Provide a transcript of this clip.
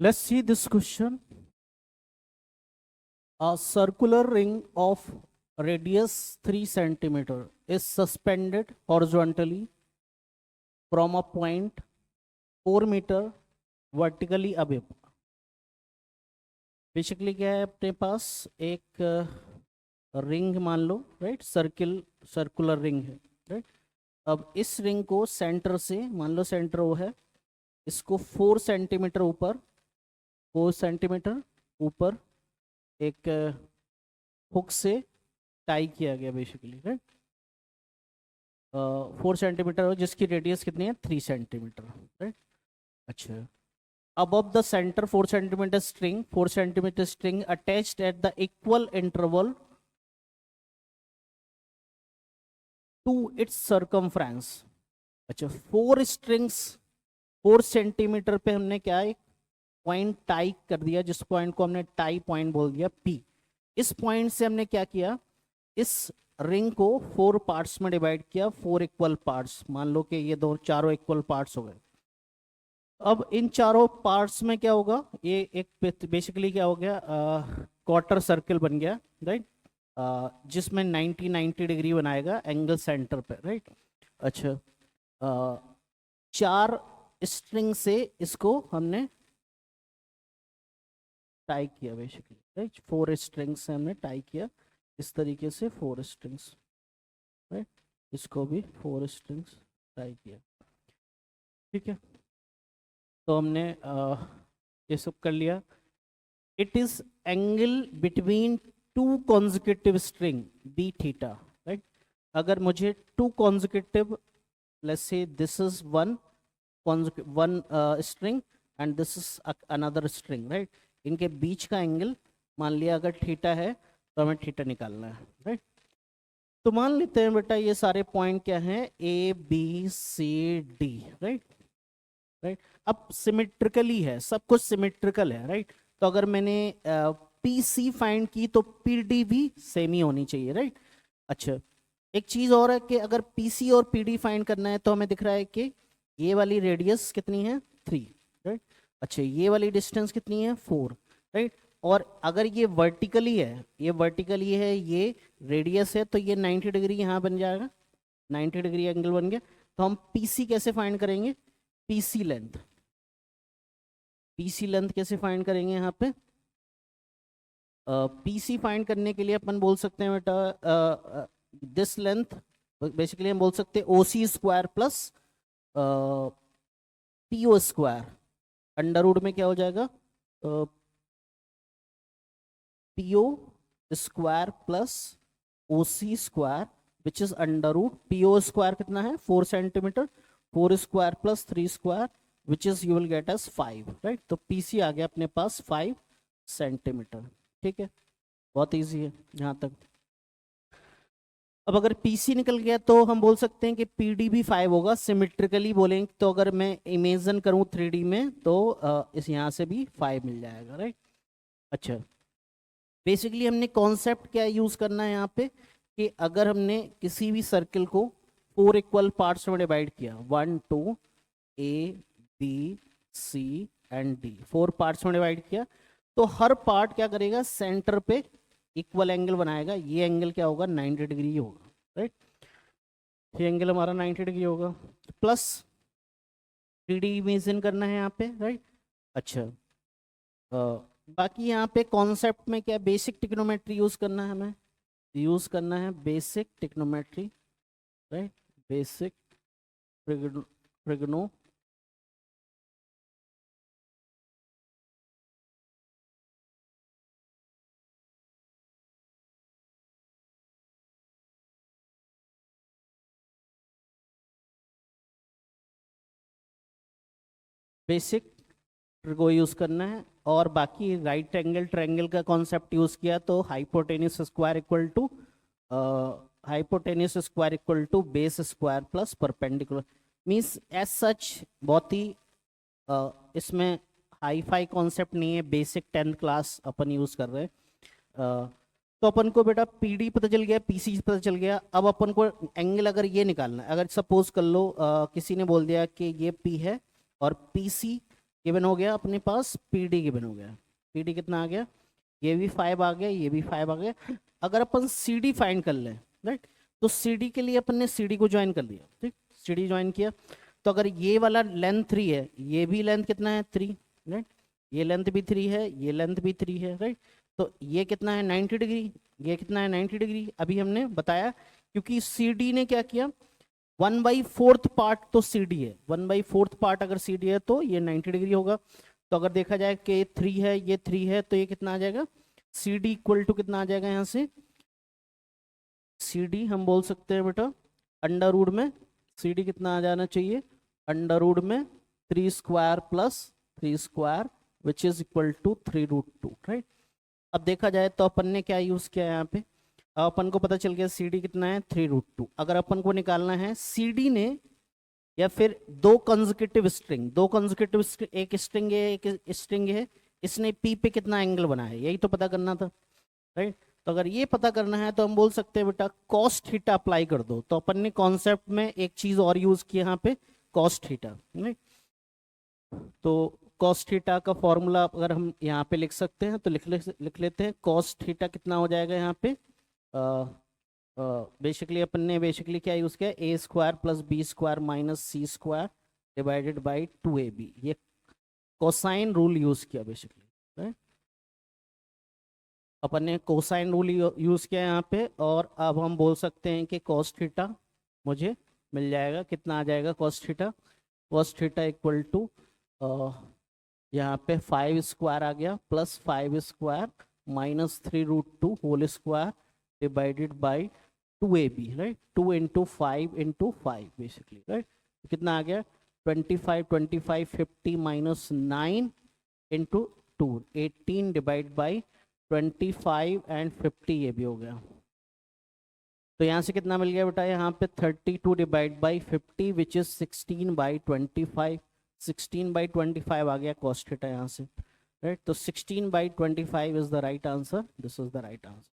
Let's see this question. A circular ring of radius 3 centimeter is suspended horizontally from a point 4 meter vertically above. Basically क्या है, अपने पास एक ring मान लो, right, circular ring है, right. अब इस ring को सेंटर से, मान लो सेंटर वो है, इसको 4 सेंटीमीटर ऊपर, 4 सेंटीमीटर ऊपर एक हुक से टाई किया गया बेसिकली, राइट। 4 सेंटीमीटर, जिसकी रेडियस कितनी है, 3 सेंटीमीटर, राइट। अच्छा, above the center 4 centimeter string attached at the equal interval to its circumference. अच्छा, 4 स्ट्रिंग्स 4 सेंटीमीटर पे हमने क्या एक पॉइंट टाई कर दिया, जिस पॉइंट को हमने टाई पॉइंट बोल दिया P। इस पॉइंट से हमने क्या किया, इस रिंग को 4 पार्ट्स में डिवाइड किया, 4 इक्वल पार्ट्स, मान लो कि ये दो चारों इक्वल पार्ट्स हो गए। अब इन चारों पार्ट्स में क्या होगा, ये एक बेसिकली क्या हो गया, क्वार्टर सर्कल बन गया, राइट, जिसमें 90 डिग्री बनाएगा एंगल सेंटर पे, राइट। अच्छा, 4 स्ट्रिंग से इसको हमने टाई किया बेसिकली, राइट। 4 स्ट्रिंग से हमने टाई किया इस तरीके से, 4 स्ट्रिंग्स, राइट। इसको भी 4 स्ट्रिंग्स टाई किया, ठीक है। तो हमने ये सब कर लिया। It is angle between 2 consecutive string be theta, right. अगर मुझे 2 consecutive, let's say this is one string and this is another string, right, इनके बीच का एंगल मान लिया अगर थीटा है तो हमें थीटा निकालना है, राइट। तो मान लेते हैं बेटा ये सारे पॉइंट क्या हैं, A B C D, right, right. अब सिमेट्रिकली है, सब कुछ सिमेट्रिकल है, राइट। तो अगर मैंने पी सी फाइंड की तो पी डी भी सेम ही होनी चाहिए, राइट। अच्छा, एक चीज और है कि अगर पी सी और पी डी फाइंड करना है तो हमें दिख रहा है कि ये वाली रेडियस कितनी है, 3, राइट। अच्छा, ये वाली डिस्टेंस कितनी है, 4, राइट। और अगर ये वर्टिकली है, ये वर्टिकली है, ये रेडियस है, तो ये 90 डिग्री यहाँ बन जाएगा, 90 डिग्री एंगल बन गया। तो हम पी सी कैसे फाइंड करेंगे, पीसी लेंथ, पीसी लेंथ कैसे फाइंड करेंगे यहाँ पे, पीसी फाइंड करने के लिए अपन बोल सकते हैं बेटा दिस लेंथ, बेसिकली हम बोल सकते हैं OC square plus PO square, under root में क्या हो जाएगा, PO square plus OC square which is under root, PO square कितना है 4 centimetre, 4 square plus 3 square which is you will get as 5, right. तो पीसी आ गया अपने पास 5 सेंटीमीटर, ठीक है, बहुत इजी है यहाँ तक। अब अगर पीसी निकल गया तो हम बोल सकते हैं कि पीडी भी 5 होगा, सिमेट्रिकली बोलेंगे तो अगर मैं इमेजिन करूँ 3D में तो इस यहाँ से भी 5 मिल जाएगा, राइट। अच्छा, बेसिकली हमने कॉन्सेप्ट क्या यूज करना है यहाँ पे कि अगर हमने किसी भी सर्किल को 4 इक्वल पार्ट्स में डिवाइड किया, 1 2 A B C and D, 4 parts में डिवाइड किया, तो हर पार्ट क्या करेगा, सेंटर पे इक्वल एंगल बनाएगा। ये एंगल क्या होगा, 90 डिग्री होगा, राइट। ये एंगल हमारा 90 डिग्री होगा, प्लस 3D इमेजिन करना है यहाँ पे, राइट। अच्छा, बाकी यहाँ पे कॉन्सेप्ट में क्या, बेसिक टिग्नोमेट्री यूज करना है, हमें यूज करना है basic trigonometry, right, basic trigno basic trigo use करना है। और बाकी राइट एंगल ट्रायंगल का कॉन्सेप्ट यूज किया तो hypotenuse square equal to base square plus perpendicular, means as such बहुत ही इसमें हाई फाई कॉन्सेप्ट नहीं है, बेसिक 10th क्लास अपन यूज कर रहे हैं। तो अपन को बेटा पीडी पता चल गया, पीसी पता चल गया। अब अपन को एंगल अगर ये निकालना है, अगर सपोज कर लो किसी ने बोल दिया कि ये पी है और पीसी गिवन हो गया अपने पास, पीडी गिवन हो गया। पीडी कितना आ गया, ये भी 5 आ गया, ये भी 5 आ गया। अगर अपन सीडी फाइंड कर लें, राइट, तो सीडी के लिए अपन ने सीडी को ज्वाइन कर दिया, ठीक, सीडी ज्वाइन किया। तो अगर ये वाला लेंथ 3 है, ये भी लेंथ कितना है 3, राइट, ये लेंथ भी 3 है, ये लेंथ भी 3 है, राइट। तो ये कितना है 90 डिग्री, ये कितना है 90 डिग्री, अभी हमने बताया, क्योंकि सीडी ने क्या किया, 1/4 पार्ट तो सीडी है, 1/4 पार्ट अगर सीडी है तो ये 90 डिग्री होगा। तो अगर देखा जाए कि 3 है, ये 3 है, तो ये कितना आ जाएगा, सी डी इक्वल टू कितना आ जाएगा यहाँ से, सी डी हम बोल सकते हैं बेटा अंडर रूट में, सी डी कितना आ जाना चाहिए, अंडर रूट में 3 square plus 3 square which is equal to 3√2, right. अब देखा जाए तो अपन ने क्या यूज किया यहाँ पे, अब अपन को पता चल गया सी डी कितना है 3√2। अगर अपन को निकालना है सी डी ने, या फिर दो कंसेक्यूटिव स्ट्रिंग, एक स्ट्रिंग है, एक स्ट्रिंग है, इसने पी पे कितना एंगल बना है, यही तो पता करना था, राइट। तो अगर ये पता करना है तो हम बोल सकते हैं बेटा कॉस थीटा अप्लाई कर दो। तो अपन ने कॉन्सेप्ट में एक चीज और यूज की यहाँ पे, कॉस थीटा, राइट। तो कॉस थीटा का फॉर्मूला अगर हम यहाँ पे लिख सकते हैं तो लिख लेते हैं। कॉस थीटा कितना हो जाएगा यहाँ पे, बेसिकली अपन ने क्या यूज किया, A square plus B square minus C square divided by 2ab, ये कोसाइन रूल यूज किया बेसिकली, राइट। अपन ने कोसाइन रूल यूज किया यहाँ पे, और अब हम बोल सकते हैं कि कॉस थीटा मुझे मिल जाएगा, कितना आ जाएगा कॉस थीटा इक्वल टू यहाँ पे 5 स्क्वायर आ गया plus 5 square minus 3√2 whole square divided by 2ab, right, 2 × 5 × 5 basically, right. कितना आ गया 25 50 माइनस 9 × 2 18 डिवाइड बाई 25 एंड 50, ये भी हो गया। तो यहाँ से कितना मिल गया बेटा, यहाँ पे 32 डिवाइड बाई 50 विच इज 16/25, 16/25 आ गया कॉस थीटा यहाँ से, राइट। तो 16/25 is the right answer, this is the right answer.